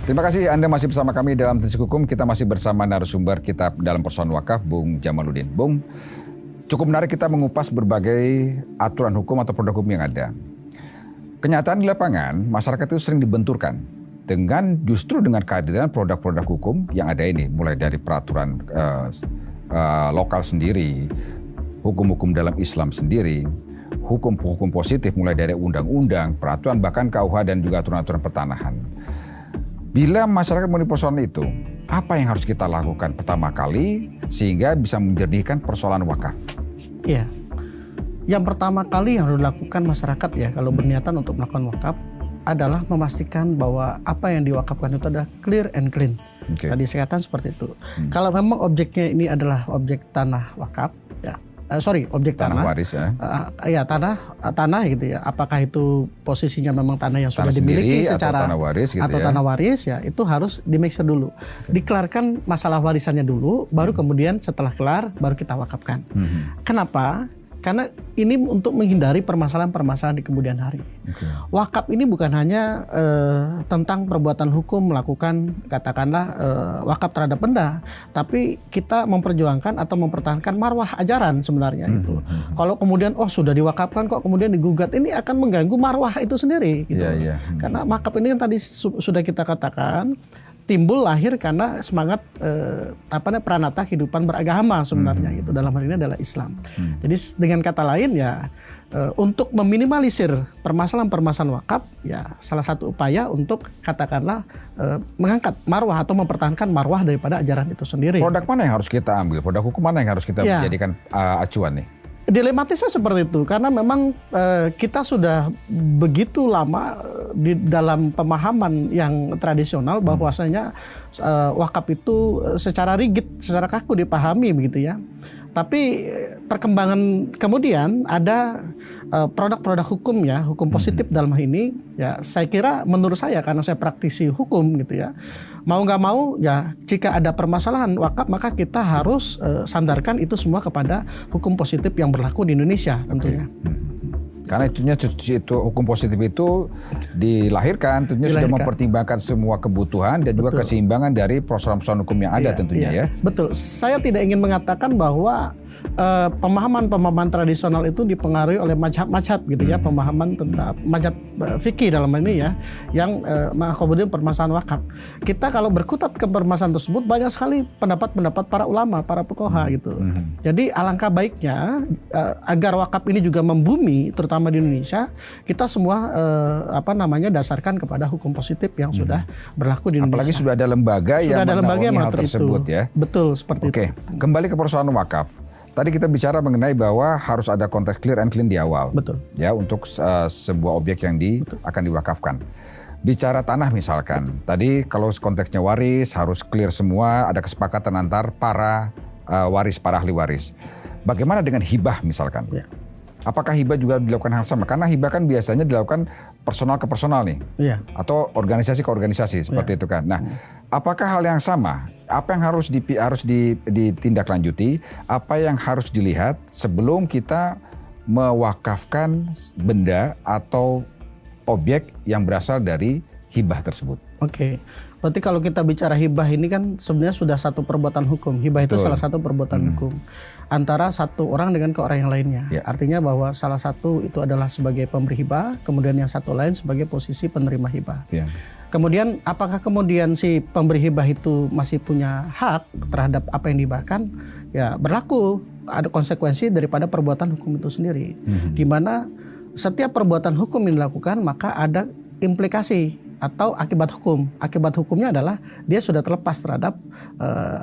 Terima kasih Anda masih bersama kami dalam Telisik Hukum. Kita masih bersama narasumber kita dalam persoalan wakaf, Bung Jamaluddin. Bung, cukup menarik kita mengupas berbagai aturan hukum atau produk hukum yang ada. Kenyataan di lapangan, masyarakat itu sering dibenturkan justru dengan kehadiran produk-produk hukum yang ada ini, mulai dari peraturan lokal sendiri, hukum-hukum dalam Islam sendiri, hukum-hukum positif mulai dari undang-undang, peraturan, bahkan KUH dan juga aturan-aturan pertanahan. Bila masyarakat memenuhi persoalan itu, apa yang harus kita lakukan pertama kali sehingga bisa menjernihkan persoalan wakaf? Iya, yang pertama kali yang harus dilakukan masyarakat ya kalau berniatan untuk melakukan wakaf adalah memastikan bahwa apa yang diwakafkan itu adalah clear and clean. Okay. Tadi saya katakan seperti itu. Kalau memang objeknya ini adalah objek tanah wakaf, ya. Objek tanah waris ya, tanah gitu ya. Apakah itu posisinya memang tanah yang sudah dimiliki secara atau tanah waris gitu atau tanah waris ya, itu harus di-make-sure dulu. Dikelarkan masalah warisannya dulu, baru kemudian setelah kelar baru kita wakafkan. Kenapa? Karena ini untuk menghindari permasalahan-permasalahan di kemudian hari. Okay. Wakaf ini bukan hanya tentang perbuatan hukum melakukan katakanlah wakaf terhadap benda, tapi kita memperjuangkan atau mempertahankan marwah ajaran sebenarnya itu. Kalau kemudian sudah diwakafkan kok kemudian digugat, ini akan mengganggu marwah itu sendiri gitu. Karena wakaf ini kan tadi sudah kita katakan timbul lahir karena semangat pranata kehidupan beragama sebenarnya itu dalam hal ini adalah Islam. Jadi dengan kata lain ya untuk meminimalisir permasalahan-permasalahan wakaf ya salah satu upaya untuk katakanlah mengangkat marwah atau mempertahankan marwah daripada ajaran itu sendiri. Produk mana yang harus kita ambil? Produk hukum mana yang harus kita jadikan acuan nih? Dilematisnya seperti itu karena memang kita sudah begitu lama di dalam pemahaman yang tradisional bahwasanya wakaf itu secara rigid, secara kaku dipahami begitu ya. Tapi perkembangan kemudian ada produk-produk hukum ya, hukum positif dalam hal ini ya, saya kira menurut saya karena saya praktisi hukum gitu ya, mau nggak mau ya jika ada permasalahan wakaf maka kita harus sandarkan itu semua kepada hukum positif yang berlaku di Indonesia tentunya. Karena itu hukum positif itu dilahirkan tentunya sudah mempertimbangkan semua kebutuhan dan juga keseimbangan dari persoalan-persoalan hukum yang ada tentunya ya. Betul. Saya tidak ingin mengatakan bahwa pemahaman tradisional itu dipengaruhi oleh mazhab gitu ya, pemahaman tentang mazhab fikih dalam ini ya, yang kemudian permasalahan wakaf. Kita kalau berkutat ke permasalahan tersebut banyak sekali pendapat-pendapat para ulama, para fuqaha gitu. Jadi alangkah baiknya agar wakaf ini juga membumi, terutama di Indonesia, kita semua dasarkan kepada hukum positif yang sudah berlaku di Indonesia. Apalagi sudah ada lembaga yang menaungi hal tersebut ya. Betul seperti itu. Kembali ke persoalan wakaf. Tadi kita bicara mengenai bahwa harus ada konteks clear and clean di awal. Betul. Ya, untuk sebuah objek yang akan diwakafkan. Bicara tanah misalkan. Tadi kalau konteksnya waris harus clear semua, ada kesepakatan antar para waris, para ahli waris. Bagaimana dengan hibah misalkan? Ya. Apakah hibah juga dilakukan hal sama? Karena hibah kan biasanya dilakukan personal ke personal nih. Iya. Atau organisasi ke organisasi seperti itu kan. Nah, apakah hal yang sama? Apa yang harus ditindaklanjuti? Apa yang harus dilihat sebelum kita mewakafkan benda atau objek yang berasal dari hibah tersebut? Oke. Berarti kalau kita bicara hibah ini kan sebenarnya sudah satu perbuatan hukum. Hibah itu salah satu perbuatan hukum antara satu orang dengan ke orang yang lainnya. Ya. Artinya bahwa salah satu itu adalah sebagai pemberi hibah, kemudian yang satu lain sebagai posisi penerima hibah. Ya. Kemudian apakah kemudian si pemberi hibah itu masih punya hak terhadap apa yang dihibahkan? Ya berlaku, ada konsekuensi daripada perbuatan hukum itu sendiri. Di mana setiap perbuatan hukum yang dilakukan maka ada implikasi atau akibat hukum. Akibat hukumnya adalah dia sudah terlepas terhadap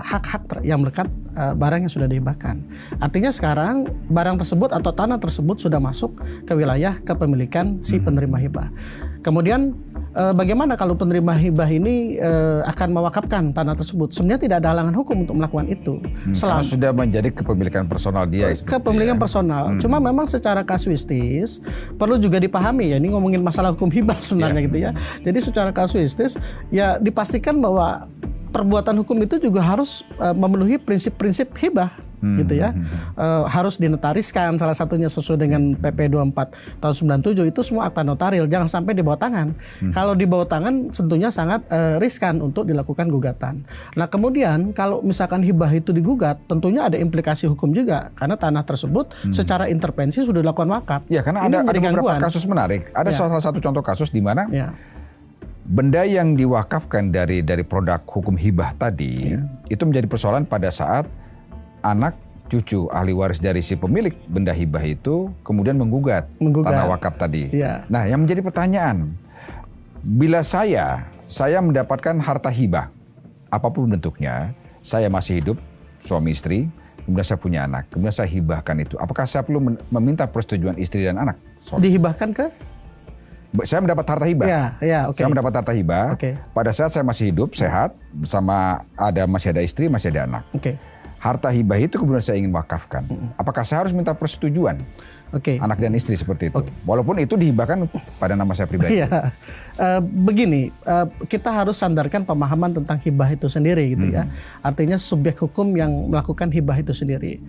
hak-hak yang melekat barang yang sudah dihibahkan. Artinya sekarang barang tersebut atau tanah tersebut sudah masuk ke wilayah kepemilikan si penerima hibah. Kemudian bagaimana kalau penerima hibah ini akan mewakafkan tanah tersebut? Sebenarnya tidak ada halangan hukum untuk melakukan itu. Selama sudah menjadi kepemilikan personal dia. Kepemilikan personal. Cuma memang secara kasuistis perlu juga dipahami ya. Ini ngomongin masalah hukum hibah sebenarnya gitu ya. Jadi secara kasuistis ya dipastikan bahwa perbuatan hukum itu juga harus memenuhi prinsip-prinsip hibah. gitu ya. Harus dinotariskan, salah satunya sesuai dengan PP 24 tahun 97 itu semua akta notaril, jangan sampai di bawah tangan. Kalau di bawah tangan tentunya sangat riskan untuk dilakukan gugatan. Nah kemudian kalau misalkan hibah itu digugat, tentunya ada implikasi hukum juga karena tanah tersebut secara intervensi sudah dilakukan wakaf. Ya, karena ada beberapa kasus menarik. Ada salah satu contoh kasus di mana benda yang diwakafkan dari produk hukum hibah tadi itu menjadi persoalan pada saat anak cucu ahli waris dari si pemilik benda hibah itu kemudian menggugat tanah wakaf tadi. Nah, yang menjadi pertanyaan, bila saya mendapatkan harta hibah apapun bentuknya, saya masih hidup, suami istri, kemudian saya punya anak, kemudian saya hibahkan itu, apakah saya perlu meminta persetujuan istri dan anak? Dihibahkan ke? Saya mendapat harta hibah. Saya mendapat harta hibah. Pada saat saya masih hidup, sehat, masih ada istri, masih ada anak. Harta hibah itu kemudian saya ingin wakafkan. Apakah saya harus minta persetujuan anak dan istri seperti itu? Walaupun itu dihibahkan pada nama saya pribadi. Begini, kita harus sandarkan pemahaman tentang hibah itu sendiri gitu ya. Artinya subjek hukum yang melakukan hibah itu sendiri.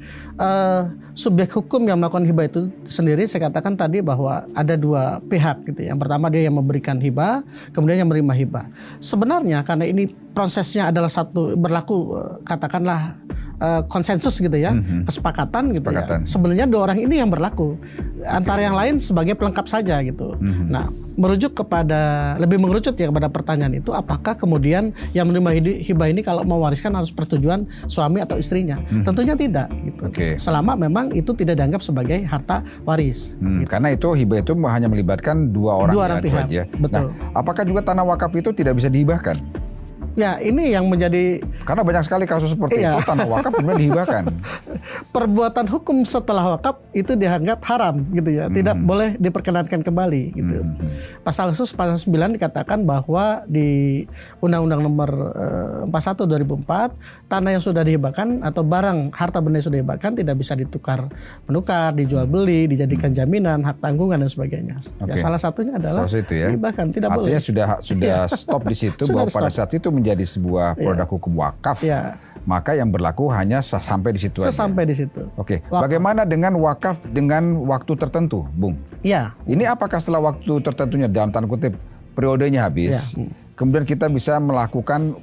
Subjek hukum yang melakukan hibah itu sendiri, saya katakan tadi bahwa ada dua pihak gitu. Yang pertama dia yang memberikan hibah, kemudian yang menerima hibah. Sebenarnya karena ini prosesnya adalah berlaku katakanlah konsensus gitu ya, kesepakatan gitu ya. Sebenarnya dua orang ini yang berlaku, antara yang lain sebagai pelengkap saja gitu. Nah, lebih mengerucut ya kepada pertanyaan itu, apakah kemudian yang menerima hibah ini kalau mewariskan harus persetujuan suami atau istrinya? Tentunya tidak gitu. Selama memang itu tidak dianggap sebagai harta waris. Gitu. Karena itu hibah itu hanya melibatkan dua orang pihak. Betul. Nah, apakah juga tanah wakaf itu tidak bisa dihibahkan? Ya, ini yang menjadi... Karena banyak sekali kasus seperti itu, tanah wakaf kemudian dihibahkan. Perbuatan hukum setelah wakaf itu dianggap haram gitu ya, tidak boleh diperkenankan kembali gitu. Pasal khusus pasal 9 dikatakan bahwa di Undang-Undang Nomor 41 2004, tanah yang sudah dihibahkan atau barang harta benda yang sudah dihibahkan tidak bisa menukar, dijual beli, dijadikan jaminan, hak tanggungan dan sebagainya. Ya, salah satunya adalah dihibahkan, tidak boleh. Artinya sudah stop di situ bahwa pada saat itu menjadi sebuah produk hukum wakaf, maka yang berlaku hanya sampai di situ aja. Sampai di situ. Bagaimana dengan wakaf dengan waktu tertentu, Bung? Ini apakah setelah waktu tertentunya dalam tanda kutip periodenya habis, kemudian kita bisa melahirkan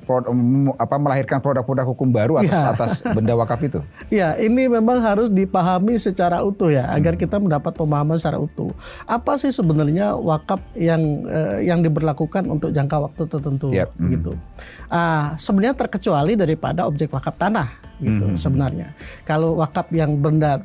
produk-produk hukum baru atas benda wakaf itu? Ya, ini memang harus dipahami secara utuh ya, agar kita mendapat pemahaman secara utuh. Apa sih sebenarnya wakaf yang diberlakukan untuk jangka waktu tertentu gitu. Sebenarnya terkecuali daripada objek wakaf tanah gitu sebenarnya. Kalau wakaf yang benda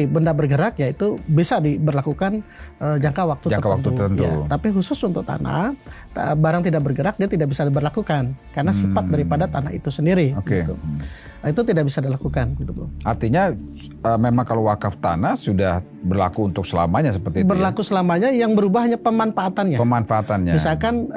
benda bergerak, ya itu bisa diberlakukan jangka waktu tertentu. Ya, tapi khusus untuk tanah, barang tidak bergerak dia tidak bisa diberlakukan karena sifat daripada tanah itu sendiri. Gitu. Itu tidak bisa dilakukan gitu. Artinya memang kalau wakaf tanah sudah berlaku untuk selamanya seperti itu. Berlaku selamanya, yang berubah hanya pemanfaatannya. Misalkan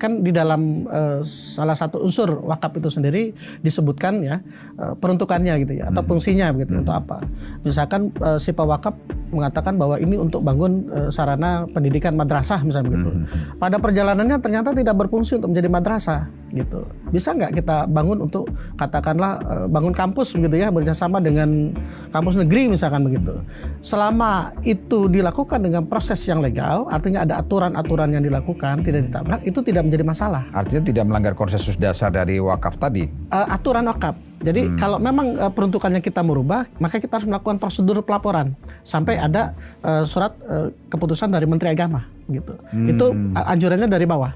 kan di dalam salah satu unsur wakaf itu sendiri disebutkan ya peruntukannya gitu ya, atau fungsinya gitu, untuk apa. Misalkan si pewakaf mengatakan bahwa ini untuk bangun sarana pendidikan madrasah misalnya begitu. Pada perjalanannya ternyata tidak berfungsi untuk menjadi madrasah gitu. Bisa nggak kita bangun untuk katakanlah bangun kampus begitu ya, bekerjasama dengan kampus negeri misalkan begitu. Selama itu dilakukan dengan proses yang legal, artinya ada aturan-aturan yang dilakukan, tidak ditabrak, itu tidak menjadi masalah. Artinya tidak melanggar konsensus dasar dari wakaf tadi? Aturan wakaf. Jadi kalau memang peruntukannya kita merubah, maka kita harus melakukan prosedur pelaporan sampai ada surat keputusan dari Menteri Agama gitu. Itu anjurannya dari bawah.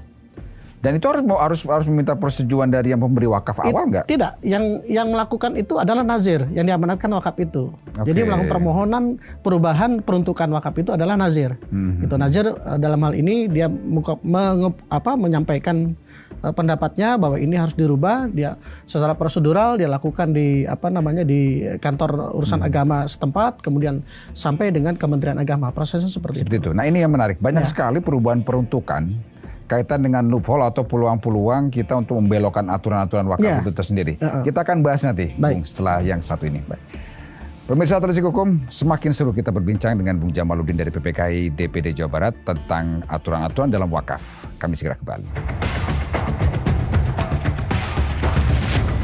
Dan itu harus meminta persetujuan dari yang pemberi wakaf awal nggak? Tidak, yang melakukan itu adalah nazir yang diamanatkan wakaf itu. Jadi melakukan permohonan perubahan peruntukan wakaf itu adalah nazir. Itu nazir dalam hal ini dia menyampaikan pendapatnya bahwa ini harus dirubah, dia secara prosedural dia lakukan di di kantor urusan agama setempat, kemudian sampai dengan Kementerian Agama. Prosesnya seperti itu. Nah, ini yang menarik. Banyak sekali perubahan peruntukan kaitan dengan loophole atau peluang-peluang kita untuk membelokkan aturan-aturan wakaf itu tersendiri. Kita akan bahas nanti Bung, setelah yang satu ini. Pemirsa Tradisi Hukum, semakin seru kita berbincang dengan Bung Jamaluddin dari PPKI DPD Jawa Barat tentang aturan-aturan dalam wakaf. Kami segera kembali.